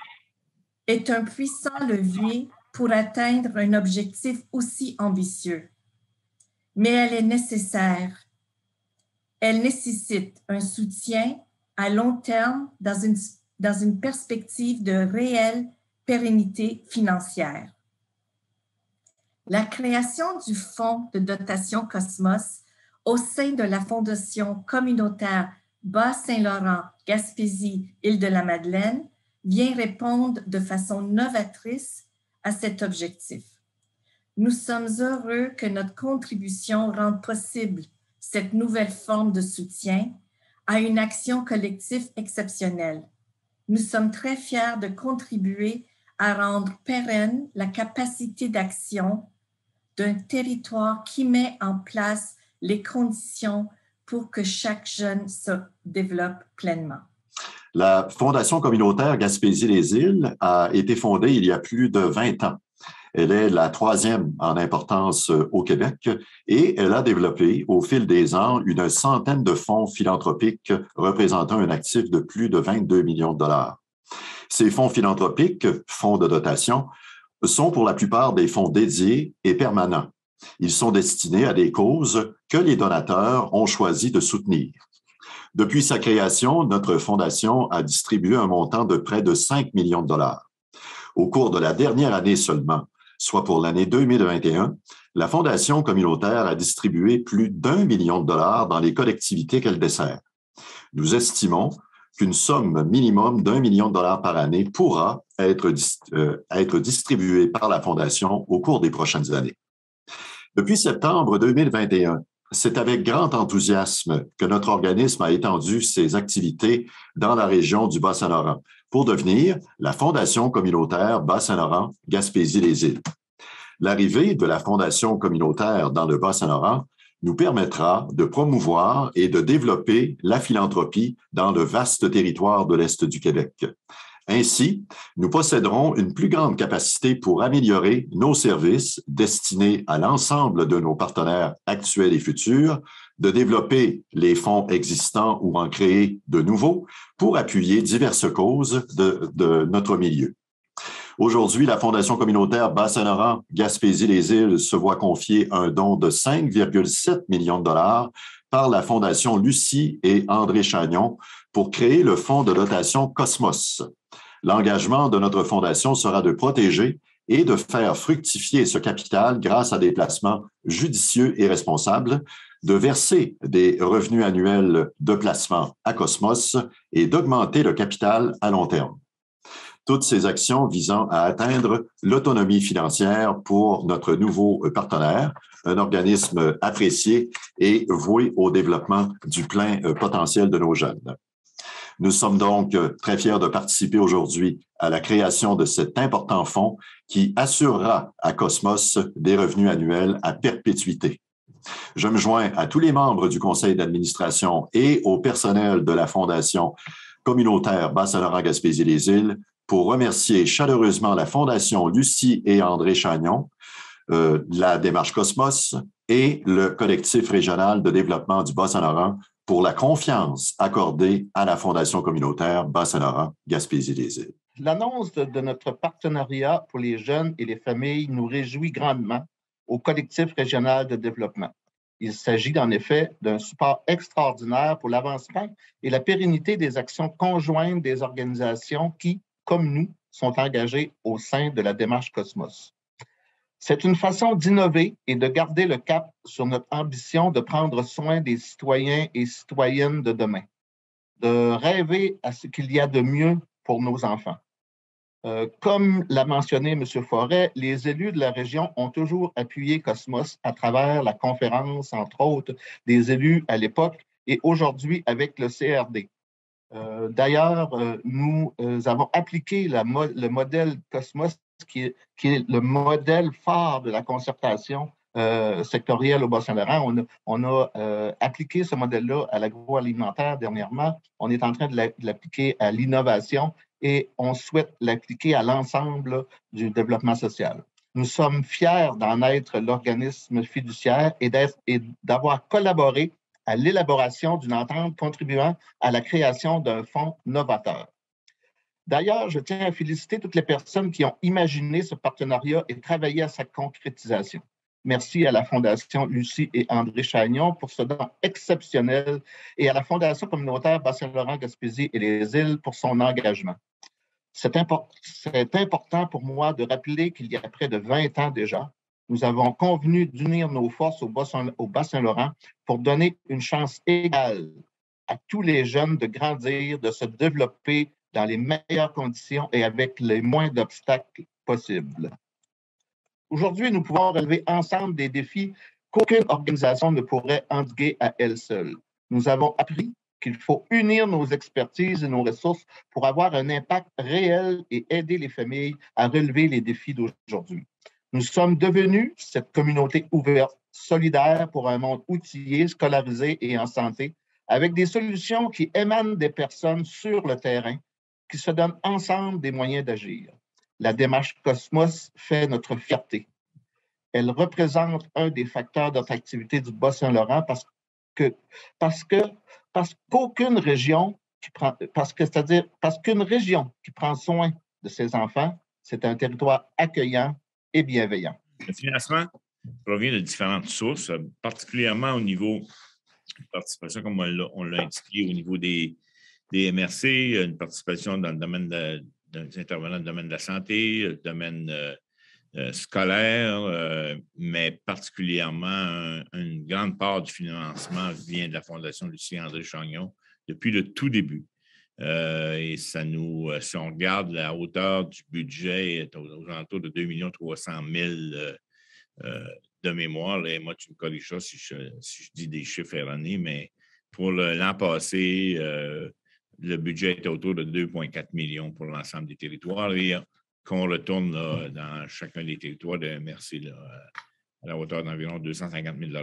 est un puissant levier pour atteindre un objectif aussi ambitieux. Mais elle est nécessaire. Elle nécessite un soutien à long terme dans une perspective de réelle pérennité financière. La création du Fonds de dotation Cosmos au sein de la Fondation communautaire Bas-Saint-Laurent-Gaspésie-Île-de-la-Madeleine vient répondre de façon novatrice à cet objectif. Nous sommes heureux que notre contribution rende possible cette nouvelle forme de soutien à une action collective exceptionnelle. Nous sommes très fiers de contribuer à rendre pérenne la capacité d'action d'un territoire qui met en place les conditions pour que chaque jeune se développe pleinement. La Fondation communautaire Gaspésie-les-Îles a été fondée il y a plus de 20 ans. Elle est la 3e en importance au Québec et elle a développé au fil des ans une centaine de fonds philanthropiques représentant un actif de plus de 22 millions de dollars. Ces fonds philanthropiques, fonds de dotation, sont pour la plupart des fonds dédiés et permanents. Ils sont destinés à des causes que les donateurs ont choisi de soutenir. Depuis sa création, notre fondation a distribué un montant de près de 5 millions de dollars. Au cours de la dernière année seulement, soit pour l'année 2021, la Fondation communautaire a distribué plus d'1 million de dollars dans les collectivités qu'elle dessert. Nous estimons qu'une somme minimum d'1 million de dollars par année pourra être distribuée par la Fondation au cours des prochaines années. Depuis septembre 2021, c'est avec grand enthousiasme que notre organisme a étendu ses activités dans la région du Bas-Saint-Laurent pour devenir la Fondation communautaire Bas-Saint-Laurent Gaspésie-les-Îles. L'arrivée de la Fondation communautaire dans le Bas-Saint-Laurent nous permettra de promouvoir et de développer la philanthropie dans le vaste territoire de l'Est du Québec. Ainsi, nous posséderons une plus grande capacité pour améliorer nos services destinés à l'ensemble de nos partenaires actuels et futurs, de développer les fonds existants ou en créer de nouveaux pour appuyer diverses causes de notre milieu. Aujourd'hui, la Fondation communautaire Bas-Saint-Laurent Gaspésie-les-Îles se voit confier un don de 5,7 millions de dollars par la Fondation Lucie et André Chagnon pour créer le fonds de dotation Cosmos. L'engagement de notre fondation sera de protéger et de faire fructifier ce capital grâce à des placements judicieux et responsables, de verser des revenus annuels de placement à Cosmos et d'augmenter le capital à long terme. Toutes ces actions visant à atteindre l'autonomie financière pour notre nouveau partenaire, un organisme apprécié et voué au développement du plein potentiel de nos jeunes. Nous sommes donc très fiers de participer aujourd'hui à la création de cet important fonds qui assurera à Cosmos des revenus annuels à perpétuité. Je me joins à tous les membres du conseil d'administration et au personnel de la Fondation communautaire Bas-Saint-Laurent-Gaspésie-les-Îles pour remercier chaleureusement la Fondation Lucie et André Chagnon, la démarche Cosmos et le collectif régional de développement du Bas-Saint-Laurent pour la confiance accordée à la Fondation communautaire Bas-Saint-Laurent Gaspésie-les-Îles. L'annonce de notre partenariat pour les jeunes et les familles nous réjouit grandement au collectif régional de développement. Il s'agit en effet d'un support extraordinaire pour l'avancement et la pérennité des actions conjointes des organisations qui, comme nous, sont engagées au sein de la démarche Cosmos. C'est une façon d'innover et de garder le cap sur notre ambition de prendre soin des citoyens et citoyennes de demain, de rêver à ce qu'il y a de mieux pour nos enfants. Comme l'a mentionné M. Forêt, les élus de la région ont toujours appuyé Cosmos à travers la conférence, entre autres, des élus à l'époque et aujourd'hui avec le CRD. D'ailleurs, nous avons appliqué le modèle Cosmos qui est le modèle phare de la concertation sectorielle au Bas-Saint-Laurent. On a appliqué ce modèle-là à l'agroalimentaire dernièrement. On est en train de l'appliquer à l'innovation et on souhaite l'appliquer à l'ensemble du développement social. Nous sommes fiers d'en être l'organisme fiduciaire et d'avoir collaboré à l'élaboration d'une entente contribuant à la création d'un fonds novateur. D'ailleurs, je tiens à féliciter toutes les personnes qui ont imaginé ce partenariat et travaillé à sa concrétisation. Merci à la Fondation Lucie et André Chagnon pour ce don exceptionnel et à la Fondation communautaire Bas-Saint-Laurent-Gaspésie et les îles pour son engagement. C'est important pour moi de rappeler qu'il y a près de 20 ans déjà, nous avons convenu d'unir nos forces au Bas-Saint-Laurent pour donner une chance égale à tous les jeunes de grandir, de se développer dans les meilleures conditions et avec les moins d'obstacles possibles. Aujourd'hui, nous pouvons relever ensemble des défis qu'aucune organisation ne pourrait endiguer à elle seule. Nous avons appris qu'il faut unir nos expertises et nos ressources pour avoir un impact réel et aider les familles à relever les défis d'aujourd'hui. Nous sommes devenus cette communauté ouverte, solidaire pour un monde outillé, scolarisé et en santé, avec des solutions qui émanent des personnes sur le terrain, qui se donnent ensemble des moyens d'agir. La démarche Cosmos fait notre fierté. Elle représente un des facteurs d'attractivité du Bas-Saint-Laurent parce qu'aucune région qu'une région qui prend soin de ses enfants, c'est un territoire accueillant et bienveillant. Le financement provient de différentes sources, particulièrement au niveau de participation, comme on l'a indiqué, au niveau des MRC, une participation dans le domaine des intervenants dans le domaine de la santé, le domaine scolaire, mais particulièrement une grande part du financement vient de la Fondation Lucie-André Chagnon depuis le tout début. Et ça nous, si on regarde la hauteur du budget, est aux alentours de 2 300 000 de mémoire. Et moi, tu me corriges si je dis des chiffres erronés, mais pour l'an passé, le budget était autour de 2,4 millions pour l'ensemble des territoires. Et qu'on retourne là, dans chacun des territoires de MRC là, à la hauteur d'environ 250 000 $.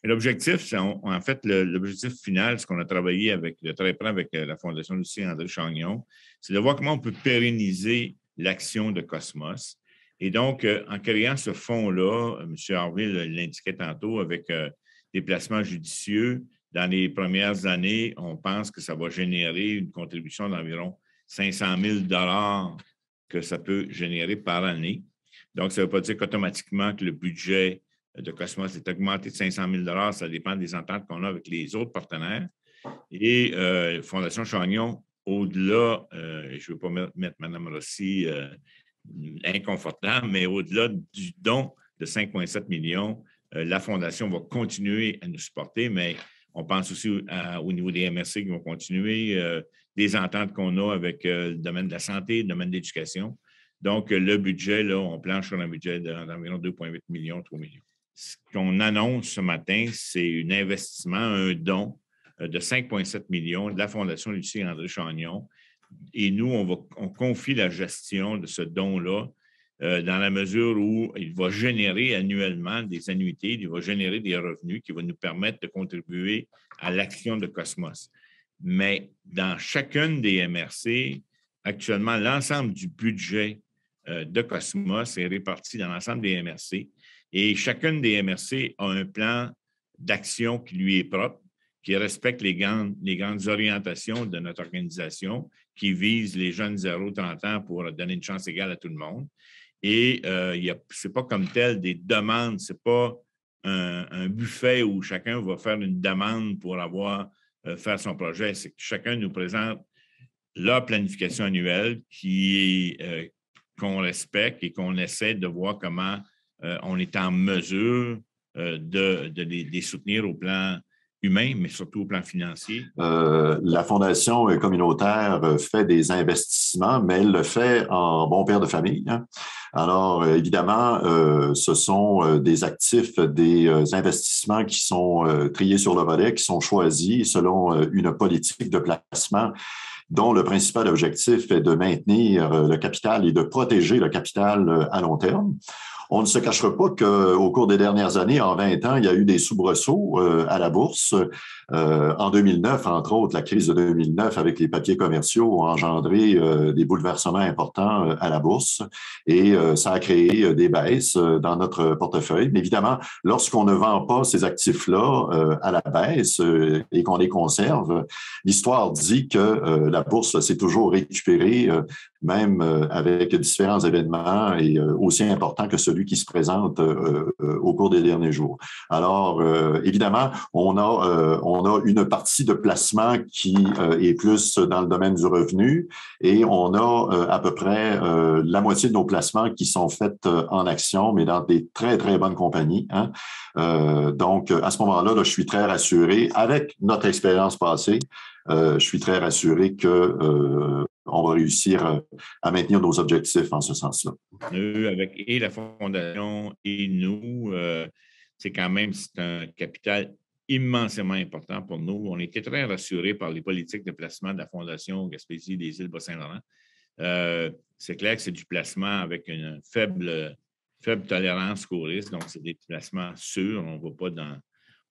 Et l'objectif, en fait, l'objectif final, ce qu'on a travaillé de très près avec la Fondation Lucie-André Chagnon, c'est de voir comment on peut pérenniser l'action de Cosmos. Et donc, en créant ce fonds-là, M. Harville l'indiquait tantôt, avec des placements judicieux, dans les premières années, on pense que ça va générer une contribution d'environ 500 000 $ que ça peut générer par année. Donc, ça ne veut pas dire qu'automatiquement que le budget de Cosmos est augmenté de 500 000 $. Ça dépend des ententes qu'on a avec les autres partenaires. Et Fondation Chagnon, au-delà, je ne veux pas mettre Mme Rossi inconfortable, mais au-delà du don de 5,7 millions, la Fondation va continuer à nous supporter, mais on pense aussi au niveau des MRC qui vont continuer, des ententes qu'on a avec le domaine de la santé, le domaine de l'éducation. Donc, le budget, là, on planche sur un budget d'environ 2,8 millions, 3 millions. Ce qu'on annonce ce matin, c'est un investissement, un don de 5,7 millions de la Fondation Lucie-André Chagnon. Et nous, on confie la gestion de ce don-là dans la mesure où il va générer annuellement des annuités, il va générer des revenus qui vont nous permettre de contribuer à l'action de Cosmos. Mais dans chacune des MRC, actuellement, l'ensemble du budget de Cosmos est réparti dans l'ensemble des MRC et chacune des MRC a un plan d'action qui lui est propre, qui respecte les grandes orientations de notre organisation, qui vise les jeunes 0-30 ans pour donner une chance égale à tout le monde. Et ce n'est pas comme tel des demandes, ce n'est pas un buffet où chacun va faire une demande pour faire son projet. C'est que chacun nous présente leur planification annuelle qu'on respecte et qu'on essaie de voir comment on est en mesure de les soutenir au plan humain, mais surtout au plan financier. La Fondation communautaire fait des investissements, mais elle le fait en bon père de famille. Hein. Alors, évidemment, ce sont des actifs, des investissements qui sont triés sur le volet, qui sont choisis selon une politique de placement dont le principal objectif est de maintenir le capital et de protéger le capital à long terme. On ne se cachera pas qu'au cours des dernières années, en 20 ans, il y a eu des soubresauts à la bourse. En 2009, entre autres, la crise de 2009 avec les papiers commerciaux a engendré des bouleversements importants à la bourse et ça a créé des baisses dans notre portefeuille. Mais évidemment, lorsqu'on ne vend pas ces actifs-là à la baisse et qu'on les conserve, l'histoire dit que la bourse s'est toujours récupérée, même avec différents événements et aussi importants que celui qui se présente au cours des derniers jours. Alors, évidemment, on a une partie de placement qui est plus dans le domaine du revenu et on a à peu près la moitié de nos placements qui sont faits en actions, mais dans des très, très bonnes compagnies. Hein. Donc, à ce moment-là, je suis très rassuré. Avec notre expérience passée, je suis très rassuré que on va réussir à maintenir nos objectifs en ce sens-là. Avec et la Fondation et nous, c'est quand même un capital immensément important pour nous. On était très rassurés par les politiques de placement de la Fondation Gaspésie des îles Bas-Saint-Laurent. C'est clair que c'est du placement avec une faible tolérance au risque, donc c'est des placements sûrs.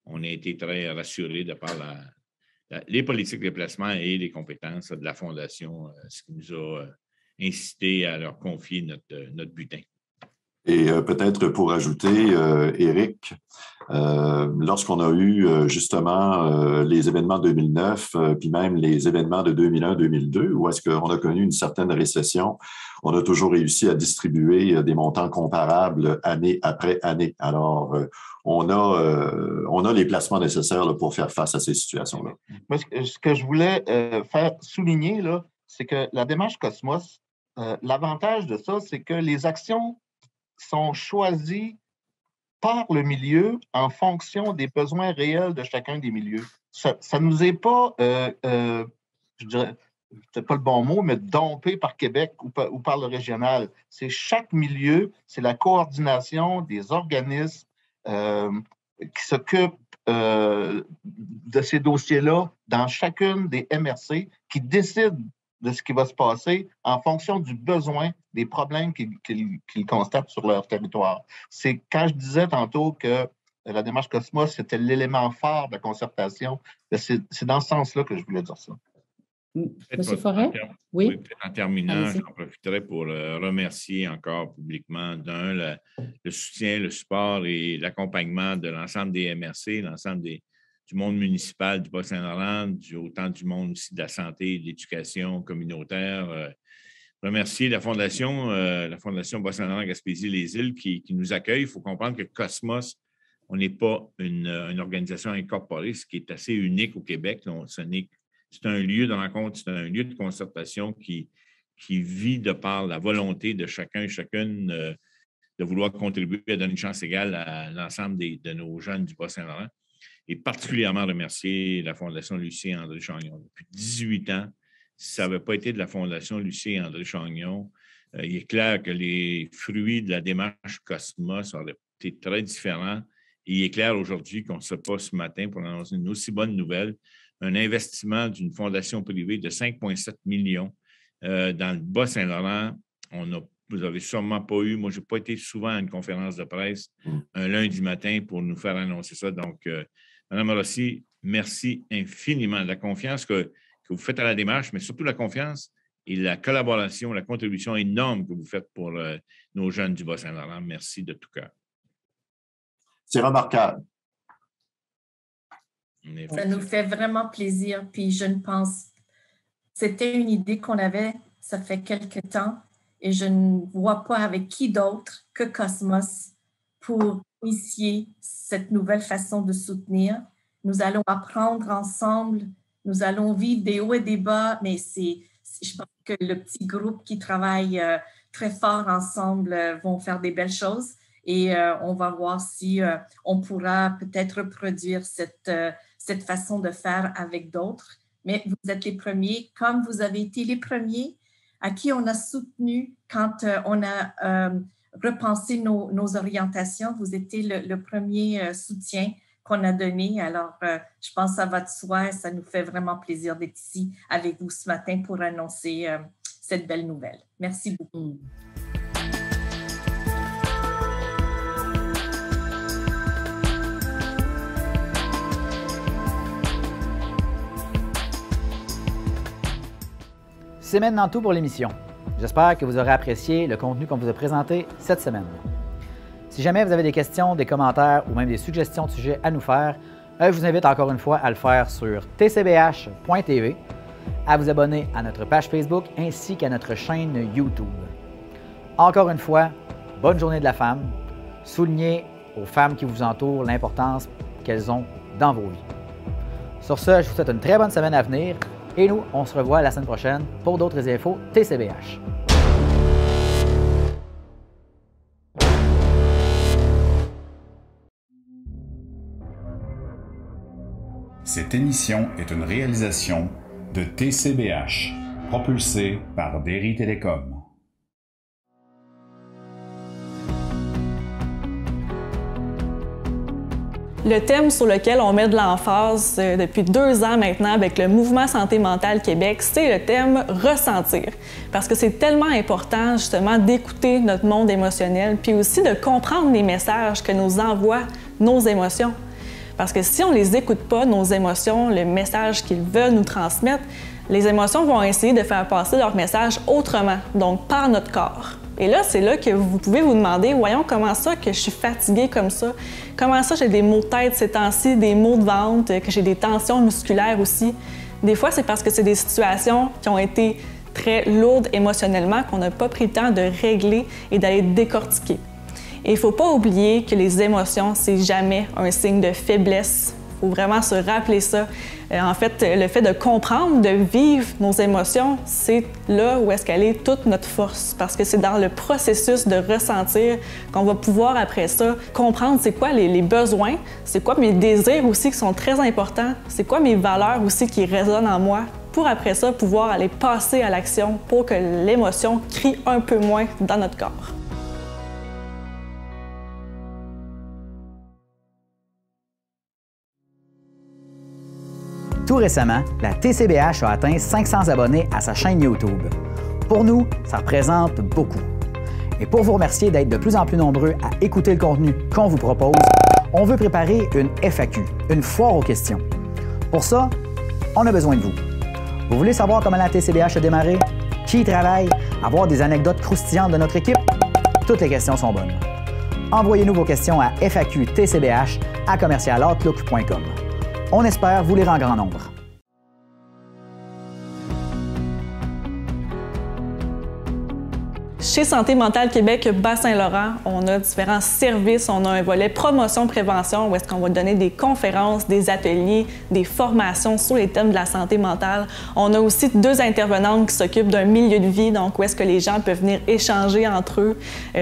On a été très rassurés de par les politiques de placement et les compétences de la Fondation, ce qui nous a incité à leur confier notre butin. Et peut-être pour ajouter, Éric, lorsqu'on a eu justement les événements de 2009, puis même les événements de 2001-2002, où est-ce qu'on a connu une certaine récession, on a toujours réussi à distribuer des montants comparables année après année. Alors, on a les placements nécessaires là, pour faire face à ces situations-là. Moi, ce que je voulais faire souligner, là, c'est que la démarche Cosmos, l'avantage de ça, c'est que les actions sont choisis par le milieu en fonction des besoins réels de chacun des milieux. Ça ne nous est pas, je dirais, c'est pas le bon mot, mais dompé par Québec ou par le régional. C'est chaque milieu, c'est la coordination des organismes qui s'occupent de ces dossiers-là dans chacune des MRC qui décident de ce qui va se passer en fonction du besoin, des problèmes qu'ils constatent sur leur territoire. C'est quand je disais tantôt que la démarche Cosmos, c'était l'élément phare de la concertation, c'est dans ce sens-là que je voulais dire ça. Monsieur Forêt? Oui. Peut-être en terminant, j'en profiterai pour remercier encore publiquement le soutien, le support et l'accompagnement de l'ensemble des MRC, l'ensemble du monde municipal du Bas-Saint-Laurent, autant du monde aussi de la santé et de l'éducation communautaire. Remercier la Fondation Bas-Saint-Laurent Gaspésie-les-Îles qui nous accueille. Il faut comprendre que Cosmos, on n'est pas une organisation incorporée, ce qui est assez unique au Québec. C'est un lieu de rencontre, c'est un lieu de concertation qui vit de par la volonté de chacun et chacune de vouloir contribuer à donner une chance égale à l'ensemble de nos jeunes du Bas-Saint-Laurent. Et particulièrement remercier la Fondation Lucie et André Chagnon. Depuis 18 ans, si ça n'avait pas été de la Fondation Lucie et André Chagnon, il est clair que les fruits de la démarche Cosmos auraient été très différents. Et il est clair aujourd'hui qu'on ne sait pas ce matin pour annoncer une aussi bonne nouvelle, un investissement d'une fondation privée de 5,7 millions dans le Bas-Saint-Laurent. Vous n'avez sûrement pas eu, moi, je n'ai pas été souvent à une conférence de presse un lundi matin pour nous faire annoncer ça. Donc, Mme Rossi, merci infiniment de la confiance que vous faites à la démarche, mais surtout la confiance et la collaboration, la contribution énorme que vous faites pour nos jeunes du Bas-Saint-Laurent. Merci de tout cœur. C'est remarquable. Ça nous fait vraiment plaisir. Puis je ne pense, c'était une idée qu'on avait, ça fait quelque temps, et je ne vois pas avec qui d'autre que Cosmos pour initier cette nouvelle façon de soutenir. Nous allons apprendre ensemble, nous allons vivre des hauts et des bas, mais je pense que le petit groupe qui travaille très fort ensemble vont faire des belles choses et on va voir si on pourra peut-être reproduire cette façon de faire avec d'autres. Mais vous êtes les premiers, comme vous avez été les premiers à qui on a soutenu quand on a repensé nos orientations. Vous étiez le premier soutien qu'on a donné. Alors, je pense que ça va de soi et ça nous fait vraiment plaisir d'être ici avec vous ce matin pour annoncer cette belle nouvelle. Merci beaucoup. C'est maintenant tout pour l'émission. J'espère que vous aurez apprécié le contenu qu'on vous a présenté cette semaine. Si jamais vous avez des questions, des commentaires ou même des suggestions de sujets à nous faire, je vous invite encore une fois à le faire sur tcbh.tv, à vous abonner à notre page Facebook ainsi qu'à notre chaîne YouTube. Encore une fois, bonne journée de la femme. Soulignez aux femmes qui vous entourent l'importance qu'elles ont dans vos vies. Sur ce, je vous souhaite une très bonne semaine à venir. Et nous, on se revoit la semaine prochaine pour d'autres infos TCBH. Cette émission est une réalisation de TCBH, propulsée par Derry Télécom. Le thème sur lequel on met de l'emphase depuis 2 ans maintenant avec le Mouvement Santé mentale Québec, c'est le thème « Ressentir ». Parce que c'est tellement important justement d'écouter notre monde émotionnel, puis aussi de comprendre les messages que nous envoient nos émotions. Parce que si on ne les écoute pas, nos émotions, le message qu'ils veulent nous transmettre, les émotions vont essayer de faire passer leur message autrement, donc par notre corps. Et là, c'est là que vous pouvez vous demander, voyons, comment ça que je suis fatiguée comme ça? Comment ça j'ai des maux de tête ces temps-ci, des maux de ventre, que j'ai des tensions musculaires aussi? Des fois, c'est parce que c'est des situations qui ont été très lourdes émotionnellement qu'on n'a pas pris le temps de régler et d'aller décortiquer. Et il ne faut pas oublier que les émotions, c'est jamais un signe de faiblesse. Il faut vraiment se rappeler ça. En fait, le fait de comprendre, de vivre nos émotions, c'est là où est-ce qu'elle est toute notre force. Parce que c'est dans le processus de ressentir qu'on va pouvoir, après ça, comprendre c'est quoi les besoins, c'est quoi mes désirs aussi qui sont très importants, c'est quoi mes valeurs aussi qui résonnent en moi, pour après ça pouvoir aller passer à l'action pour que l'émotion crie un peu moins dans notre corps. Tout récemment, la TCBH a atteint 500 abonnés à sa chaîne YouTube. Pour nous, ça représente beaucoup. Et pour vous remercier d'être de plus en plus nombreux à écouter le contenu qu'on vous propose, on veut préparer une FAQ, une foire aux questions. Pour ça, on a besoin de vous. Vous voulez savoir comment la TCBH a démarré? Qui y travaille? Avoir des anecdotes croustillantes de notre équipe? Toutes les questions sont bonnes. Envoyez-nous vos questions à faqtcbh@commercialoutlook.com. On espère vous lire en grand nombre. Chez Santé mentale Québec Bas-Saint-Laurent, on a différents services. On a un volet promotion-prévention où est-ce qu'on va donner des conférences, des ateliers, des formations sur les thèmes de la santé mentale. On a aussi 2 intervenantes qui s'occupent d'un milieu de vie, donc où est-ce que les gens peuvent venir échanger entre eux.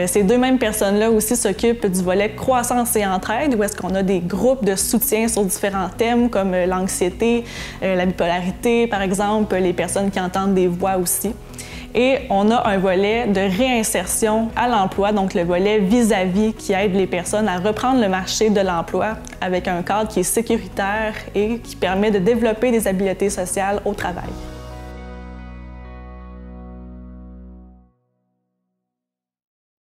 Ces 2 mêmes personnes-là aussi s'occupent du volet croissance et entraide où est-ce qu'on a des groupes de soutien sur différents thèmes comme l'anxiété, la bipolarité, par exemple, les personnes qui entendent des voix aussi. Et on a un volet de réinsertion à l'emploi, donc le volet vis-à-vis qui aide les personnes à reprendre le marché de l'emploi avec un cadre qui est sécuritaire et qui permet de développer des habiletés sociales au travail.